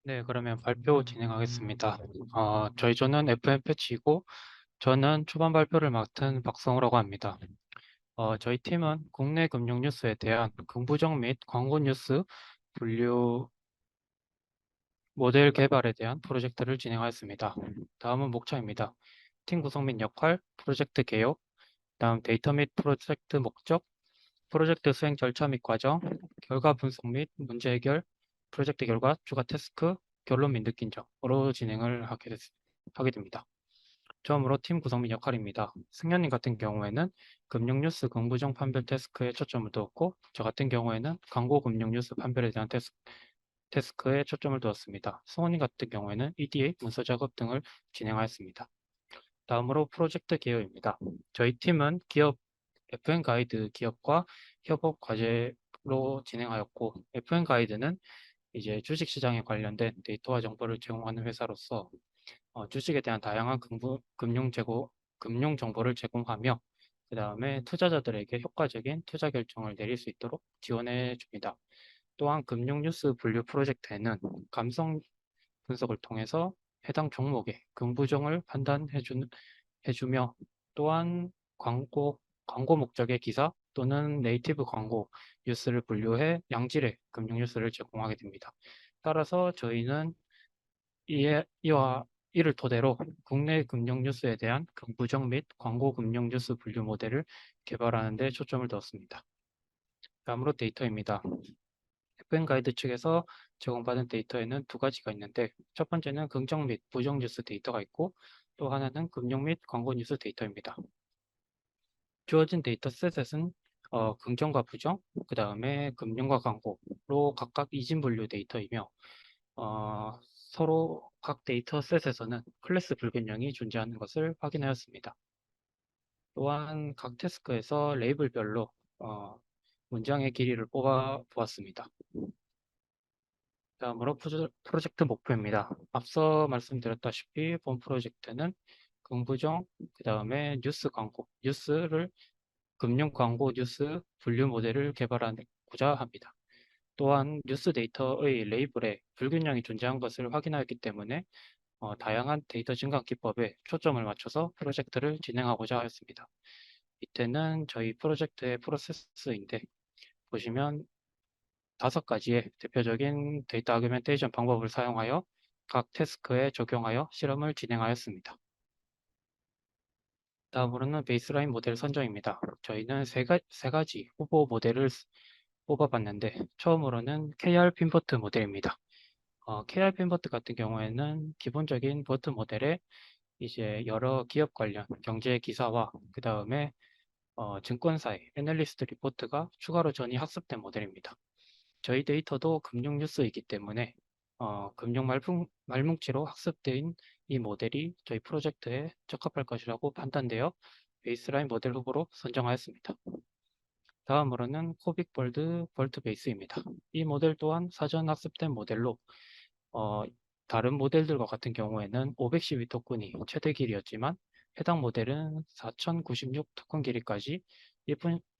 네, 그러면 발표 진행하겠습니다. 저희 저는 FM 패치이고 저는 초반 발표를 맡은 박성우라고 합니다. 저희 팀은 국내 금융 뉴스에 대한 긍부정 및 광고 뉴스 분류 모델 개발에 대한 프로젝트를 진행하였습니다. 다음은 목차입니다. 팀 구성 및 역할, 프로젝트 개요, 다음 데이터 및 프로젝트 목적, 프로젝트 수행 절차 및 과정, 결과 분석 및 문제 해결, 프로젝트 결과, 추가 태스크, 결론 및 느낀 점으로 진행을 하게 됩니다. 처음으로 팀 구성 및 역할입니다. 승현님 같은 경우에는 금융뉴스 긍부정 판별 태스크에 초점을 두었고, 저 같은 경우에는 광고 금융뉴스 판별에 대한 태스크에 초점을 두었습니다. 승원님 같은 경우에는 EDA, 문서 작업 등을 진행하였습니다. 다음으로 프로젝트 개요입니다. 저희 팀은 기업 FN 가이드 기업과 협업 과제로 진행하였고, FN 가이드는 이제 주식시장에 관련된 데이터와 정보를 제공하는 회사로서 주식에 대한 다양한 금융 정보를 제공하며 그 다음에 투자자들에게 효과적인 투자 결정을 내릴 수 있도록 지원해 줍니다. 또한 금융 뉴스 분류 프로젝트에는 감성 분석을 통해서 해당 종목의 긍부정을 해주며 또한 광고 목적의 기사 또는 네이티브 광고 뉴스를 분류해 양질의 금융 뉴스를 제공하게 됩니다. 따라서 저희는 이를 토대로 국내 금융 뉴스에 대한 긍부정 및 광고 금융 뉴스 분류 모델을 개발하는 데 초점을 두었습니다. 다음으로 데이터입니다. FN 가이드 측에서 제공받은 데이터에는 두 가지가 있는데 첫 번째는 긍정 및 부정 뉴스 데이터가 있고 또 하나는 금융 및 광고 뉴스 데이터입니다. 주어진 데이터셋은 긍정과 부정, 그 다음에 금융과 광고로 각각 이진 분류 데이터이며 서로 각 데이터셋에서는 클래스 불균형이 존재하는 것을 확인하였습니다. 또한 각 태스크에서 레이블별로 문장의 길이를 뽑아 보았습니다. 다음으로 프로젝트 목표입니다. 앞서 말씀드렸다시피 본 프로젝트는 긍부정, 그 다음에 뉴스를 금융 광고 뉴스 분류 모델을 개발하고자 합니다. 또한 뉴스 데이터의 레이블에 불균형이 존재한 것을 확인하였기 때문에 다양한 데이터 증강 기법에 초점을 맞춰서 프로젝트를 진행하고자 하였습니다. 이때는 저희 프로젝트의 프로세스인데 보시면 5가지의 대표적인 데이터 아규멘테이션 방법을 사용하여 각 태스크에 적용하여 실험을 진행하였습니다. 다음으로는 베이스라인 모델 선정입니다. 저희는 세 가지 후보 모델을 뽑아봤는데 처음으로는 KR 핀버트 모델입니다. KR 핀버트 같은 경우에는 기본적인 버트 모델에 이제 여러 기업 관련 경제 기사와 그 다음에 증권사의 애널리스트 리포트가 추가로 전이 학습된 모델입니다. 저희 데이터도 금융 뉴스이기 때문에 금융 말뭉치로 학습된 이 모델이 저희 프로젝트에 적합할 것이라고 판단되어 베이스라인 모델 후보로 선정하였습니다. 다음으로는 코빅볼드 볼트 베이스입니다. 이 모델 또한 사전 학습된 모델로 어, 다른 모델들과 같은 경우에는 512 토큰이 최대 길이였지만 해당 모델은 4096 토큰 길이까지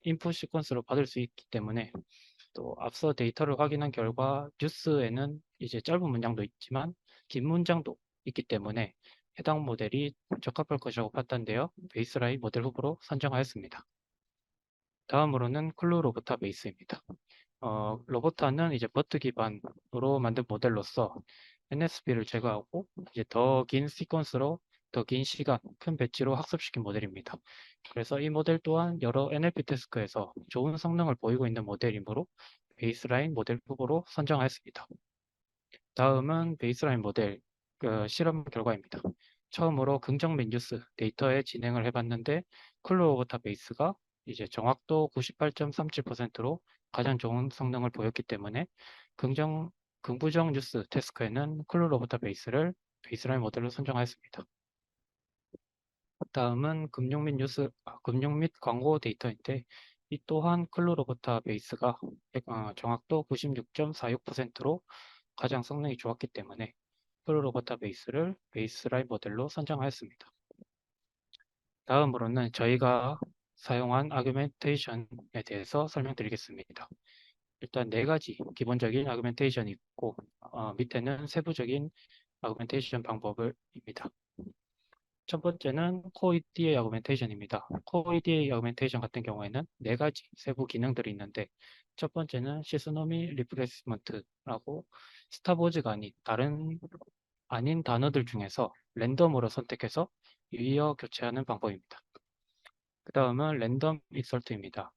인풋 시퀀스로 받을 수 있기 때문에 또 앞서 데이터를 확인한 결과 뉴스에는 이제 짧은 문장도 있지만 긴 문장도 있기 때문에 해당 모델이 적합할 것이라고 판단되어 베이스라인 모델 후보로 선정하였습니다. 다음으로는 클루 로보타 베이스입니다. 로보타는 이제 버트 기반으로 만든 모델로서 NSB를 제거하고 이제 더 긴 시퀀스로 더 긴 시간, 큰 배치로 학습시킨 모델입니다. 그래서 이 모델 또한 여러 NLP 태스크에서 좋은 성능을 보이고 있는 모델이므로 베이스라인 모델 후보로 선정하였습니다. 다음은 베이스라인 모델 실험 결과입니다. 처음으로 긍정 및 뉴스 데이터에 진행을 해봤는데 클로버타 베이스가 이제 정확도 98.37%로 가장 좋은 성능을 보였기 때문에 긍부정 뉴스 태스크에는 클로버타 베이스를 베이스라인 모델로 선정하였습니다. 다음은 금융 및 광고 데이터인데 이 또한 클로로버타 베이스가 정확도 96.46%로 가장 성능이 좋았기 때문에 클로로버타 베이스를 베이스라인 모델로 선정하였습니다. 다음으로는 저희가 사용한 아규멘테이션에 대해서 설명드리겠습니다. 일단 네 가지 기본적인 아그멘테이션이 있고 밑에는 세부적인 아그멘테이션 방법입니다. 첫 번째는 Core EDA 아그멘테이션입니다. Core EDA 아그멘테이션 같은 경우에는 네 가지 세부 기능들이 있는데 첫 번째는 시스노미 리플레이스먼트라고 스타보즈가 아닌 단어들 중에서 랜덤으로 선택해서 유의어 교체하는 방법입니다. 그 다음은 랜덤 인설트입니다.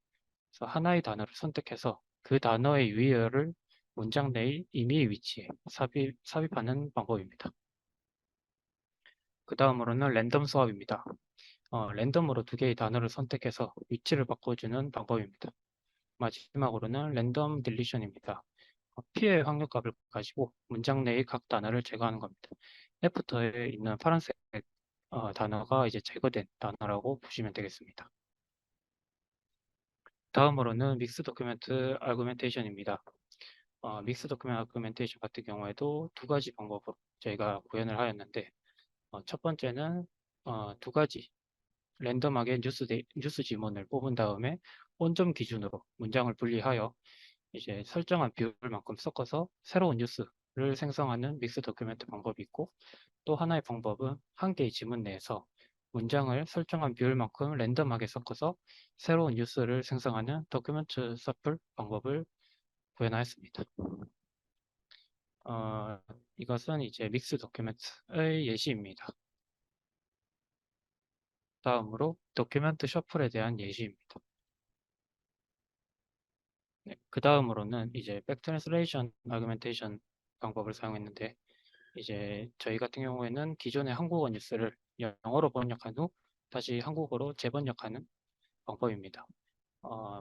그래서 하나의 단어를 선택해서 그 단어의 유의어를 문장 내의 임의의 위치에 삽입하는 방법입니다. 그 다음으로는 랜덤 스왑입니다. 랜덤으로 두 개의 단어를 선택해서 위치를 바꿔주는 방법입니다. 마지막으로는 랜덤 딜리션입니다. P의 확률값을 가지고 문장 내의 각 단어를 제거하는 겁니다. 애프터에 있는 파란색 단어가 이제 제거된 단어라고 보시면 되겠습니다. 다음으로는 믹스 도큐멘트 아구멘테이션입니다. 믹스 도큐멘트 아구멘테이션 같은 경우에도 두 가지 방법으로 저희가 구현을 하였는데 첫 번째는 두 가지 랜덤하게 뉴스 지문을 뽑은 다음에 원점 기준으로 문장을 분리하여 이제 설정한 비율만큼 섞어서 새로운 뉴스를 생성하는 믹스 도큐멘트 방법이 있고 또 하나의 방법은 한 개의 지문 내에서 문장을 설정한 비율만큼 랜덤하게 섞어서 새로운 뉴스를 생성하는 도큐멘트 서플 방법을 구현하였습니다. 이것은 이제 믹스 도큐멘트의 예시입니다. 다음으로 도큐멘트 셔플에 대한 예시입니다. 네, 그 다음으로는 이제 백트랜슬레이션 아규멘테이션 방법을 사용했는데 이제 저희 같은 경우에는 기존의 한국어 뉴스를 영어로 번역한 후 다시 한국어로 재번역하는 방법입니다.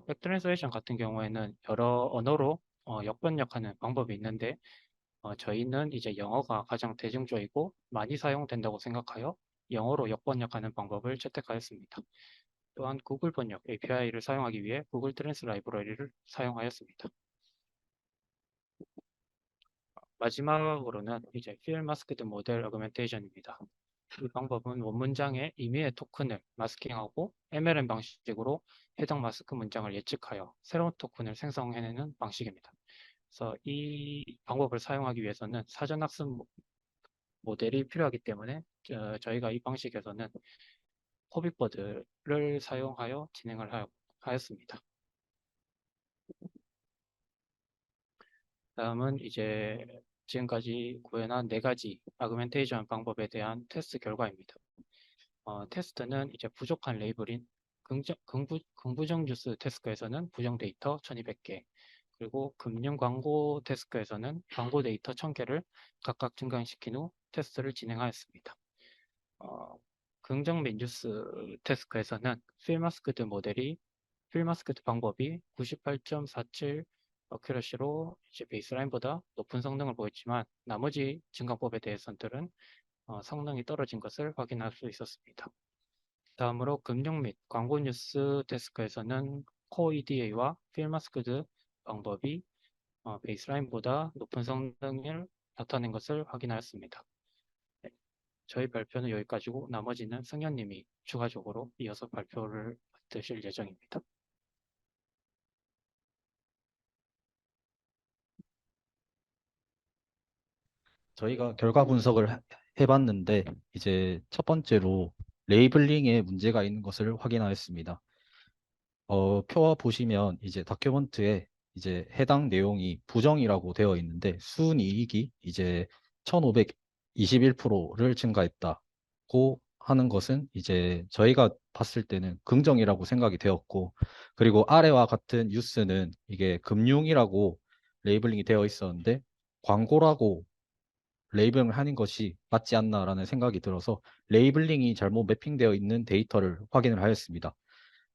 백트랜슬레이션 같은 경우에는 여러 언어로 역번역하는 방법이 있는데 저희는 이제 영어가 가장 대중적이고 많이 사용된다고 생각하여 영어로 역번역하는 방법을 채택하였습니다. 또한 구글 번역 API를 사용하기 위해 구글 트랜스 라이브러리를 사용하였습니다. 마지막으로는 이제 Field Masked Model Augmentation입니다. 이 방법은 원문장의 임의의 토큰을 마스킹하고 MLM 방식으로 해당 마스크 문장을 예측하여 새로운 토큰을 생성해내는 방식입니다. 그래서 이 방법을 사용하기 위해서는 사전학습 모델이 필요하기 때문에 저희가 이 방식에서는 호빗버드를 사용하여 진행을 하였습니다. 다음은 이제 지금까지 구현한 네 가지 아그멘테이션 방법에 대한 테스트 결과입니다. 테스트는 이제 부족한 레이블인 긍부정 뉴스 태스크에서는 부정 데이터 1200개, 그리고 금융 광고 태스크에서는 광고 데이터 1000개를 각각 증강시킨 후 테스트를 진행하였습니다. 긍정 및 뉴스 태스크에서는 필마스크드 방법이 98.47 어큐러시로 이제 베이스라인보다 높은 성능을 보였지만 나머지 증강법에 대해서는 성능이 떨어진 것을 확인할 수 있었습니다. 다음으로 금융 및 광고 뉴스 데스크에서는 코어 EDA와 필마스크드 방법이 베이스라인보다 높은 성능을 나타낸 것을 확인하였습니다. 네, 저희 발표는 여기까지고 나머지는 승현님이 추가적으로 이어서 발표를 맡으실 예정입니다. 저희가 결과 분석을 해봤는데 이제 첫 번째로 레이블링에 문제가 있는 것을 확인하였습니다. 표와 보시면 이제 다큐멘트에 이제 해당 내용이 부정이라고 되어 있는데 순이익이 이제 1521%를 증가했다고 하는 것은 이제 저희가 봤을 때는 긍정이라고 생각이 되었고, 그리고 아래와 같은 뉴스는 이게 금융이라고 레이블링이 되어 있었는데 광고라고 레이블링을 하는 것이 맞지 않나라는 생각이 들어서 레이블링이 잘못 매핑되어 있는 데이터를 확인을 하였습니다.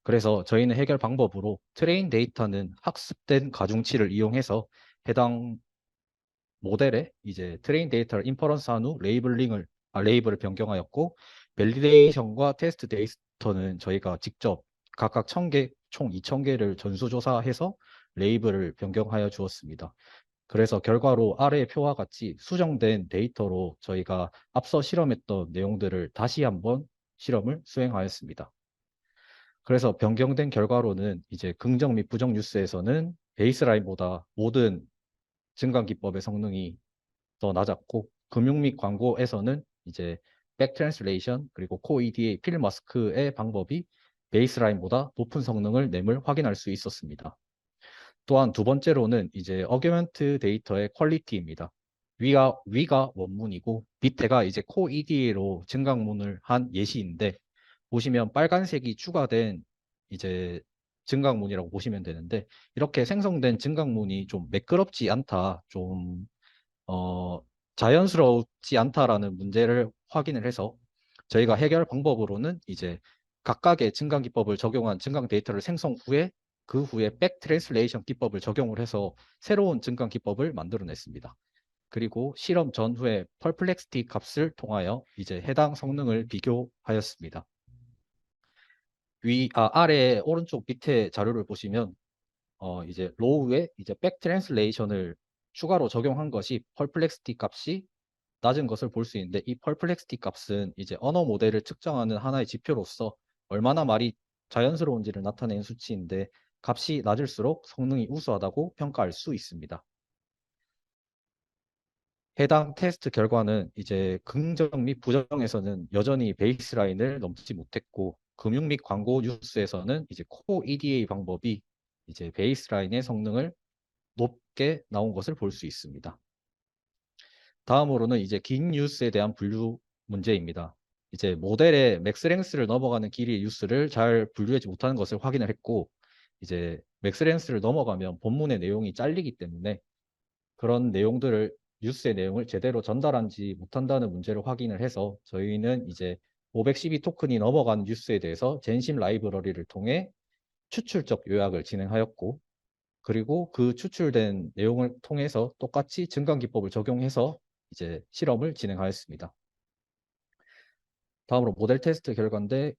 그래서 저희는 해결 방법으로 트레인 데이터는 학습된 가중치를 이용해서 해당 모델에 이제 트레인 데이터를 인퍼런스 한 후 레이블을 변경하였고, 밸리데이션과 테스트 데이터는 저희가 직접 각각 1000개, 총 2000개를 전수조사해서 레이블을 변경하여 주었습니다. 그래서 결과로 아래의 표와 같이 수정된 데이터로 저희가 앞서 실험했던 내용들을 다시 한번 실험을 수행하였습니다. 그래서 변경된 결과로는 이제 긍정 및 부정 뉴스에서는 베이스라인보다 모든 증강 기법의 성능이 더 낮았고, 금융 및 광고에서는 이제 백 트랜슬레이션 그리고 코 EDA 필 마스크의 방법이 베이스라인보다 높은 성능을 냄을 확인할 수 있었습니다. 또한 두 번째로는 이제 어규먼트 데이터의 퀄리티입니다. 위가 원문이고 밑에가 이제 코 EDA로 증강문을 한 예시인데, 보시면 빨간색이 추가된 이제 증강문이라고 보시면 되는데, 이렇게 생성된 증강문이 좀 매끄럽지 않다, 좀 어, 자연스럽지 않다라는 문제를 확인을 해서 저희가 해결 방법으로는 이제 각각의 증강 기법을 적용한 증강 데이터를 생성 후에 그 후에 백 트랜슬레이션 기법을 적용을 해서 새로운 증강 기법을 만들어냈습니다. 그리고 실험 전후에 펄플렉스티 값을 통하여 이제 해당 성능을 비교하였습니다. 아래 오른쪽 밑에 자료를 보시면 이제 로우에 이제 백 트랜슬레이션을 추가로 적용한 것이 펄플렉스티 값이 낮은 것을 볼 수 있는데, 이 펄플렉스티 값은 이제 언어 모델을 측정하는 하나의 지표로서 얼마나 말이 자연스러운지를 나타내는 수치인데, 값이 낮을수록 성능이 우수하다고 평가할 수 있습니다. 해당 테스트 결과는 이제 긍정 및 부정에서는 여전히 베이스라인을 넘지 못했고, 금융 및 광고 뉴스에서는 이제 코 EDA 방법이 이제 베이스라인의 성능을 높게 나온 것을 볼 수 있습니다. 다음으로는 이제 긴 뉴스에 대한 분류 문제입니다. 이제 모델의 맥스랭스를 넘어가는 길이의 뉴스를 잘 분류하지 못하는 것을 확인을 했고, 이제 맥스랭스를 넘어가면 본문의 내용이 잘리기 때문에 그런 내용들을 뉴스의 내용을 제대로 전달하지 못한다는 문제를 확인을 해서 저희는 이제 512 토큰이 넘어간 뉴스에 대해서 젠심 라이브러리를 통해 추출적 요약을 진행하였고, 그리고 그 추출된 내용을 통해서 똑같이 증강 기법을 적용해서 이제 실험을 진행하였습니다. 다음으로 모델 테스트 결과인데,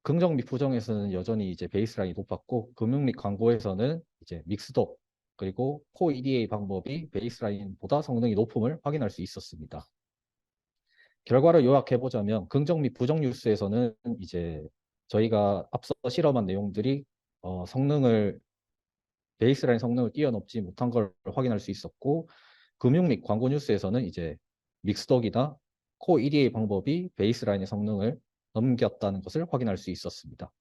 긍정 및 부정에서는 여전히 이제 베이스라인이 높았고, 금융 및 광고에서는 이제 믹스도 그리고 코 EDA 방법이 베이스라인보다 성능이 높음을 확인할 수 있었습니다. 결과를 요약해 보자면, 긍정 및 부정 뉴스에서는 이제 저희가 앞서 실험한 내용들이 성능을 베이스라인 성능을 뛰어넘지 못한 걸 확인할 수 있었고, 금융 및 광고 뉴스에서는 이제 믹스덕이나 코 EDA 방법이 베이스라인의 성능을 넘겼다는 것을 확인할 수 있었습니다.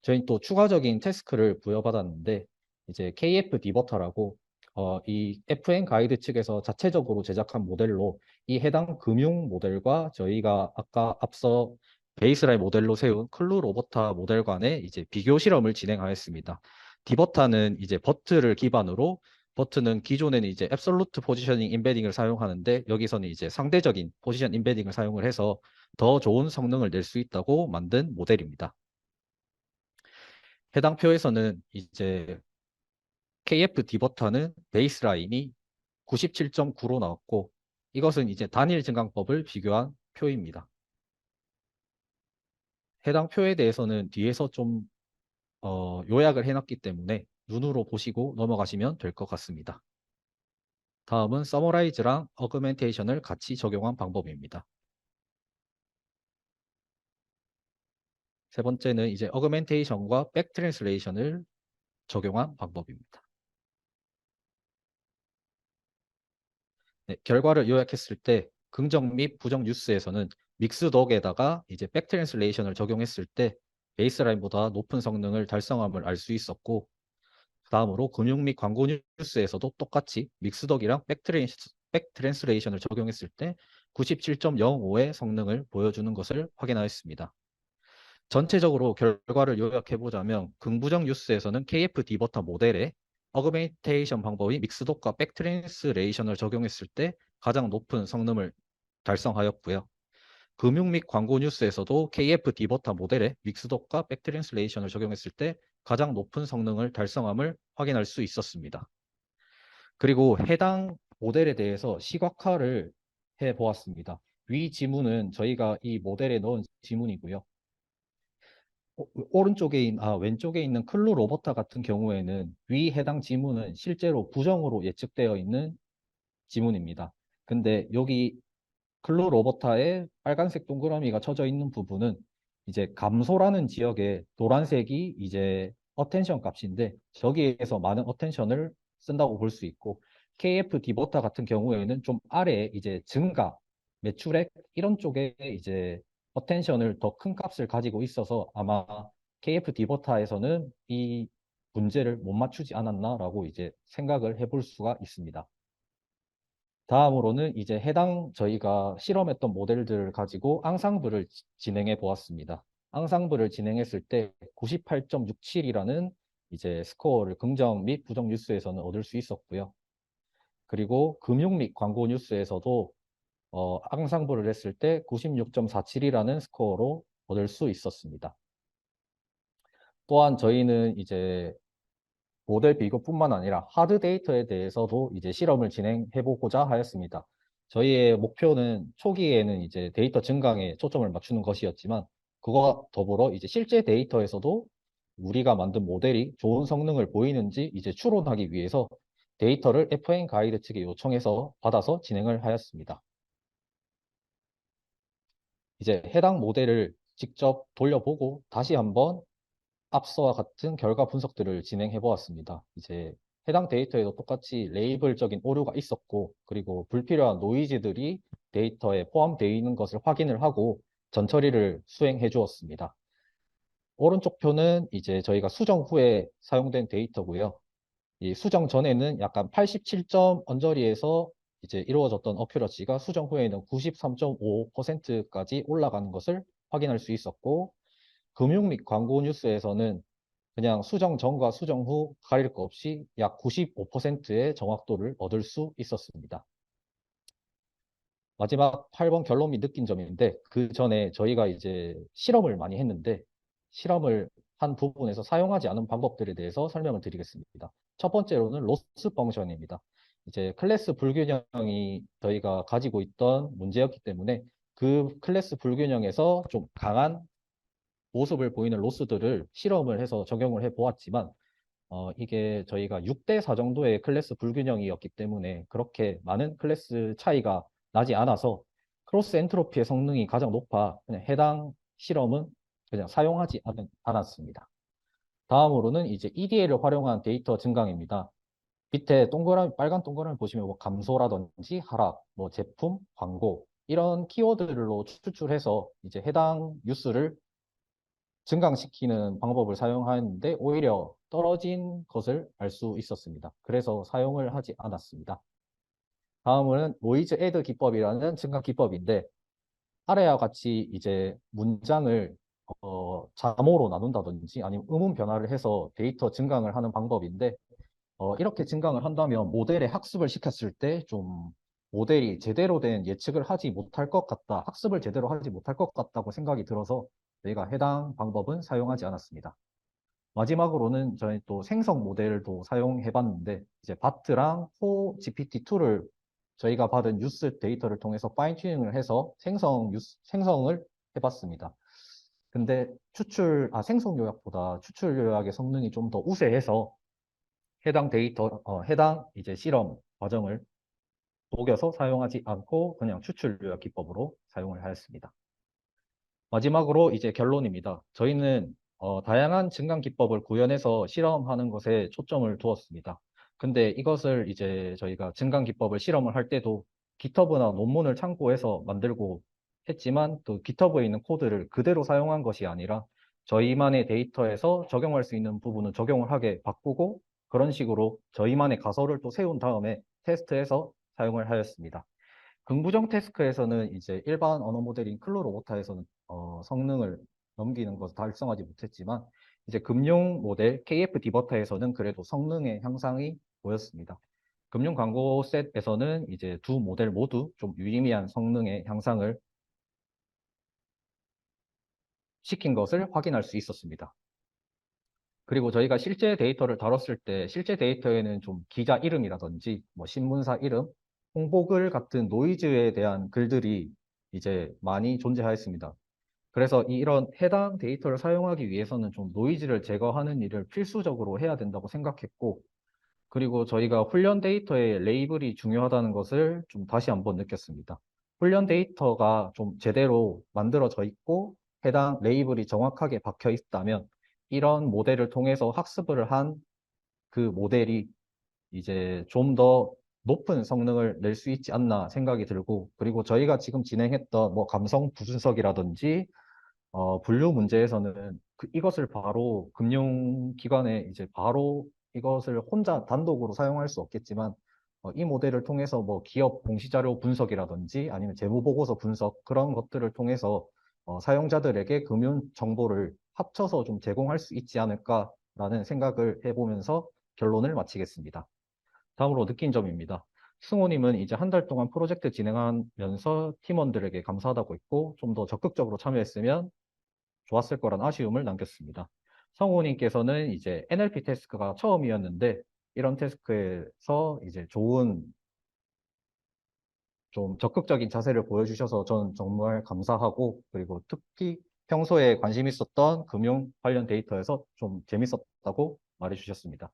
저희는 또 추가적인 태스크를 부여받았는데, 이제 KF 디버터라고 이 FN 가이드 측에서 자체적으로 제작한 모델로 이 해당 금융 모델과 저희가 아까 앞서 베이스라인 모델로 세운 클루 로버타 모델 간의 이제 비교 실험을 진행하였습니다. 디버타는 이제 버트를 기반으로, 버트는 기존에는 이제 앱솔루트 포지셔닝 임베딩을 사용하는데, 여기서는 이제 상대적인 포지션 임베딩을 사용을 해서 더 좋은 성능을 낼 수 있다고 만든 모델입니다. 해당 표에서는 이제 KF 디버터는 베이스라인이 97.9로 나왔고, 이것은 이제 단일 증강법을 비교한 표입니다. 해당 표에 대해서는 뒤에서 좀 요약을 해놨기 때문에 눈으로 보시고 넘어가시면 될 것 같습니다. 다음은 서머라이즈랑 어그멘테이션을 같이 적용한 방법입니다. 세 번째는 이제 어그멘테이션과 백 트랜슬레이션을 적용한 방법입니다. 네, 결과를 요약했을 때 긍정 및 부정 뉴스에서는 믹스덕에다가 이제 백 트랜슬레이션을 적용했을 때 베이스라인보다 높은 성능을 달성함을 알 수 있었고, 다음으로 금융 및 광고 뉴스에서도 똑같이 믹스덕이랑 백 트랜슬레이션을 적용했을 때 97.05의 성능을 보여주는 것을 확인하였습니다. 전체적으로 결과를 요약해보자면, 긍부정 뉴스에서는 KF 디버터 모델에 어그멘테이션 방법이 믹스독과 백트랜스레이션을 적용했을 때 가장 높은 성능을 달성하였고요. 금융 및 광고 뉴스에서도 KF 디버터 모델에 믹스독과 백트랜스레이션을 적용했을 때 가장 높은 성능을 달성함을 확인할 수 있었습니다. 그리고 해당 모델에 대해서 시각화를 해보았습니다. 위 지문은 저희가 이 모델에 넣은 지문이고요. 왼쪽에 있는 클루 로버타 같은 경우에는 위 해당 지문은 실제로 부정으로 예측되어 있는 지문입니다. 근데 여기 클루 로버타의 빨간색 동그라미가 쳐져 있는 부분은 이제 감소라는 지역에 노란색이 이제 어텐션 값인데 저기에서 많은 어텐션을 쓴다고 볼 수 있고 KF 디버터 같은 경우에는 좀 아래에 이제 증가, 매출액 이런 쪽에 이제 어텐션을 더 큰 값을 가지고 있어서 아마 KF 디버터에서는 이 문제를 못 맞추지 않았나라고 이제 생각을 해볼 수가 있습니다. 다음으로는 이제 해당 저희가 실험했던 모델들을 가지고 앙상블을 진행해 보았습니다. 앙상블을 진행했을 때 98.67이라는 이제 스코어를 긍정 및 부정 뉴스에서는 얻을 수 있었고요. 그리고 금융 및 광고 뉴스에서도 앙상블을 했을 때 96.47이라는 스코어로 얻을 수 있었습니다. 또한 저희는 이제 모델 비교뿐만 아니라 하드 데이터에 대해서도 이제 실험을 진행해 보고자 하였습니다. 저희의 목표는 초기에는 이제 데이터 증강에 초점을 맞추는 것이었지만 그와 더불어 이제 실제 데이터에서도 우리가 만든 모델이 좋은 성능을 보이는지 이제 추론하기 위해서 데이터를 FN 가이드 측에 요청해서 받아서 진행을 하였습니다. 이제 해당 모델을 직접 돌려보고 다시 한번 앞서와 같은 결과 분석들을 진행해 보았습니다. 이제 해당 데이터에도 똑같이 레이블적인 오류가 있었고, 그리고 불필요한 노이즈들이 데이터에 포함되어 있는 것을 확인을 하고 전처리를 수행해 주었습니다. 오른쪽 표는 이제 저희가 수정 후에 사용된 데이터고요. 이 수정 전에는 약간 87점 언저리에서 이제 이루어졌던 어큐러시가 수정 후에는 93.5%까지 올라가는 것을 확인할 수 있었고, 금융 및 광고 뉴스에서는 그냥 수정 전과 수정 후 가릴 것 없이 약 95%의 정확도를 얻을 수 있었습니다. 마지막 8번 결론 및 느낀 점인데 그 전에 저희가 이제 실험을 많이 했는데 실험을 한 부분에서 사용하지 않은 방법들에 대해서 설명을 드리겠습니다. 첫 번째로는 로스 펑션입니다. 이제 클래스 불균형이 저희가 가지고 있던 문제였기 때문에 그 클래스 불균형에서 좀 강한 모습을 보이는 로스들을 실험을 해서 적용을 해 보았지만 이게 저희가 6대 4 정도의 클래스 불균형이었기 때문에 그렇게 많은 클래스 차이가 나지 않아서 크로스 엔트로피의 성능이 가장 높아 그냥 해당 실험은 그냥 사용하지 않았습니다. 다음으로는 이제 EDA를 활용한 데이터 증강입니다. 밑에 동그라미, 빨간 동그라미 보시면 뭐 감소라든지 하락, 뭐 제품, 광고 이런 키워드들로 추출해서 이제 해당 뉴스를 증강시키는 방법을 사용하였는데 오히려 떨어진 것을 알 수 있었습니다. 그래서 사용을 하지 않았습니다. 다음은 노이즈 애드 기법이라는 증강 기법인데 아래와 같이 이제 문장을 자모로 나눈다든지 아니면 음운 변화를 해서 데이터 증강을 하는 방법인데 이렇게 증강을 한다면 모델에 학습을 시켰을 때 좀 모델이 제대로 된 예측을 하지 못할 것 같다, 학습을 제대로 하지 못할 것 같다고 생각이 들어서 저희가 해당 방법은 사용하지 않았습니다. 마지막으로는 저희 또 생성 모델도 사용해 봤는데 이제 바트랑 호 GPT-2를 저희가 받은 뉴스 데이터를 통해서 파인 튜닝을 해서 생성을 해봤습니다. 근데 생성 요약보다 추출 요약의 성능이 좀 더 우세해서 해당 이제 실험 과정을 녹여서 사용하지 않고 그냥 추출 요약 기법으로 사용을 하였습니다. 마지막으로 이제 결론입니다. 저희는 다양한 증강 기법을 구현해서 실험하는 것에 초점을 두었습니다. 근데 이것을 이제 저희가 증강 기법을 실험을 할 때도 GitHub나 논문을 참고해서 만들고 했지만 또 GitHub에 있는 코드를 그대로 사용한 것이 아니라 저희만의 데이터에서 적용할 수 있는 부분은 적용을 하게 바꾸고 그런 식으로 저희만의 가설을 또 세운 다음에 테스트해서 사용을 하였습니다. 긍부정 태스크에서는 이제 일반 언어 모델인 클로로오타에서는 성능을 넘기는 것을 달성하지 못했지만 이제 금융 모델 KF 디버터에서는 그래도 성능의 향상이 보였습니다. 금융 광고 셋에서는 이제 두 모델 모두 좀 유의미한 성능의 향상을 시킨 것을 확인할 수 있었습니다. 그리고 저희가 실제 데이터를 다뤘을 때 실제 데이터에는 좀 기자 이름이라든지 뭐 신문사 이름, 홍보글 같은 노이즈에 대한 글들이 이제 많이 존재하였습니다. 그래서 이런 해당 데이터를 사용하기 위해서는 좀 노이즈를 제거하는 일을 필수적으로 해야 된다고 생각했고, 그리고 저희가 훈련 데이터의 레이블이 중요하다는 것을 좀 다시 한번 느꼈습니다. 훈련 데이터가 좀 제대로 만들어져 있고 해당 레이블이 정확하게 박혀 있다면 이런 모델을 통해서 학습을 한 그 모델이 이제 좀 더 높은 성능을 낼 수 있지 않나 생각이 들고, 그리고 저희가 지금 진행했던 뭐 감성 부순석이라든지 분류 문제에서는 이것을 바로 금융기관에 이제 바로 이것을 혼자 단독으로 사용할 수 없겠지만, 이 모델을 통해서 뭐 기업 공시자료 분석이라든지 아니면 재무보고서 분석 그런 것들을 통해서 사용자들에게 금융 정보를 합쳐서 좀 제공할 수 있지 않을까라는 생각을 해보면서 결론을 마치겠습니다. 다음으로 느낀 점입니다. 승호님은 이제 한 달 동안 프로젝트 진행하면서 팀원들에게 감사하다고 했고, 좀 더 적극적으로 참여했으면 좋았을 거란 아쉬움을 남겼습니다. 성우님께서는 이제 NLP 태스크가 처음이었는데, 이런 태스크에서 이제 좋은 좀 적극적인 자세를 보여주셔서 저는 정말 감사하고, 그리고 특히 평소에 관심 있었던 금융 관련 데이터에서 좀 재밌었다고 말해주셨습니다.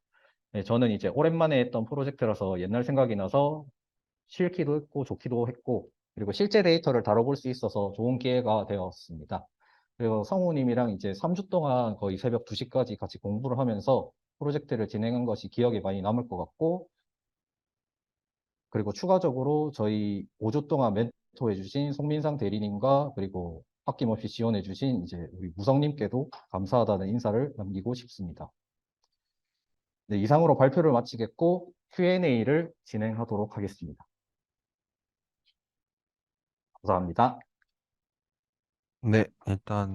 네, 저는 이제 오랜만에 했던 프로젝트라서 옛날 생각이 나서 싫기도 했고 좋기도 했고, 그리고 실제 데이터를 다뤄볼 수 있어서 좋은 기회가 되었습니다. 그리고 성우님이랑 이제 3주 동안 거의 새벽 2시까지 같이 공부를 하면서 프로젝트를 진행한 것이 기억에 많이 남을 것 같고, 그리고 추가적으로 저희 5주 동안 멘토해주신 송민상 대리님과 그리고 아낌없이 지원해주신 이제 우리 무성님께도 감사하다는 인사를 남기고 싶습니다. 네, 이상으로 발표를 마치겠고 Q&A를 진행하도록 하겠습니다. 감사합니다. 네, 일단